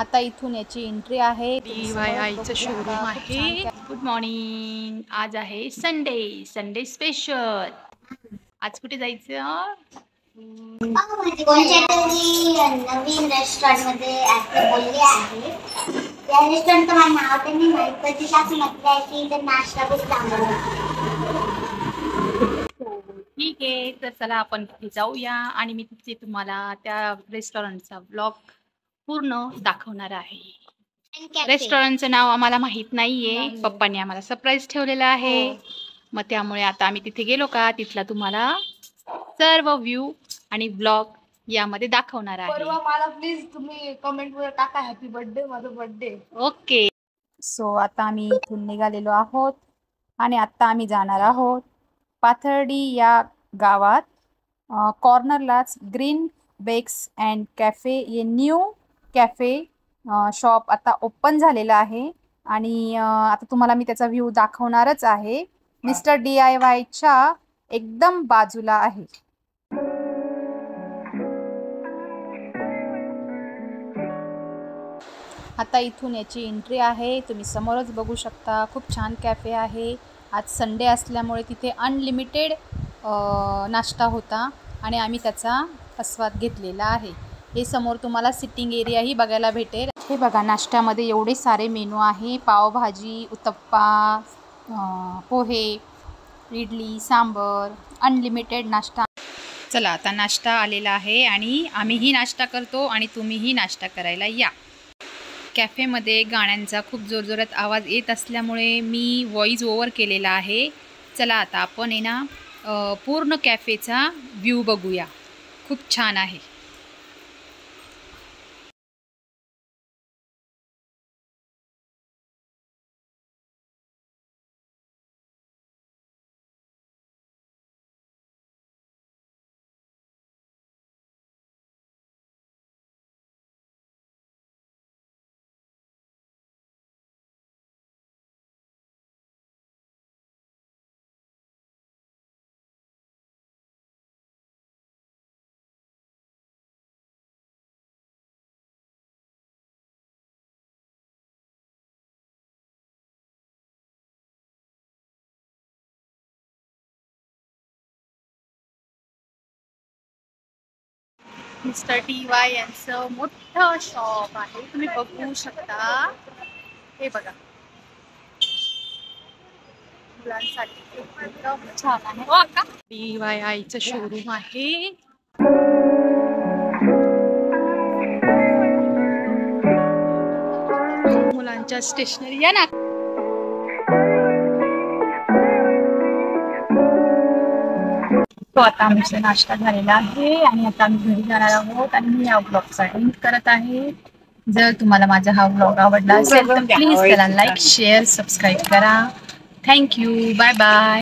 आता इथून याची एंट्री आहे. DIYचं शोरूम आहे. Good morning. आज आहे संडे स्पेशल. आज कुठे जायचं? नवीन रेस्टॉरंट मध्ये बोलले आहे. त्या रेस्टॉरंटचं मला नाव तर नाही माहित, पण तिला असं म्हटलंय की इथं नाश्ता खूप चांगला ठीक आहे, तर चला आपण तिथे जाऊया आणि मी तिथे तुम्हाला त्या रेस्टॉरंटचा ब्लॉग पूर्ण दाखवणार आहे. रेस्टॉरंटचं नाव आम्हाला माहित नाहीये, पप्पांनी आम्हाला सरप्राईज ठेवलेलं आहे. मग त्यामुळे आता आम्ही तिथे गेलो का तिथला तुम्हाला सर्व व्ह्यू आणि ब्लॉग यामध्ये दाखवणार आहे. मला प्लीज तुम्ही कमेंट वर टाका हॅपी बर्थडे, माझा बर्थडे. ओके. सो आता आम्ही इथून निघालेलो आहोत आणि आता आम्ही जाणार आहोत पाथर्डी या गावात. कॉर्नरलाच ग्रीन बेक्स अँड कॅफे हे न्यू कॅफे शॉप आता ओपन झालेलं आहे आणि आता तुम्हाला मी त्याचा व्ह्यू दाखवणारच आहे. मिस्टर DIYच्या एकदम बाजूला आहे. आता इथून याची एंट्री आहे. तुम्ही समोरच बघू शकता. खूप छान कॅफे आहे. आज संडे असल्यामुळे तिथे अनलिमिटेड नाश्ता होता आणि आम्ही त्याचा आस्वाद घेतलेला आहे. हे समोर तुम्हाला सिटिंग एरियाही बघायला भेटेल. हे बघा, नाश्त्यामध्ये एवढे सारे मेनू आहे. पावभाजी, उत्तप्पा, पोहे, इडली, सांबर, अनलिमिटेड नाश्ता. चला, आता नाश्ता आलेला आहे आणि आम्हीही नाश्ता करतो आणि तुम्हीही नाश्ता करायला या. कॅफेमध्ये गाण्यांचा खूप जोरजोरात आवाज येत असल्यामुळे मी व्हॉइस ओव्हर केलेला आहे. चला आता आपण पूर्ण कॅफेचा व्ह्यू बघूया. खूप छान आहे. मिस्टर DIY यांचं मोठं शॉप आहे. तुम्ही बघू शकता. हे बघा, मुलांसाठी एकदम छान आहे. हो का? DIYचं शोरूम आहे. मुलांच्या स्टेशनरी या ना. तो आता आमचा नाश्ता झालेला आहे आणि आता आम्ही घरी जाणार आहोत आणि मी या ब्लॉगचा एंड करत आहे. जर तुम्हाला माझा हा ब्लॉग आवडला असेल तर प्लीज त्याला लाईक, शेअर, सबस्क्राईब करा. थँक्यू. Bye bye.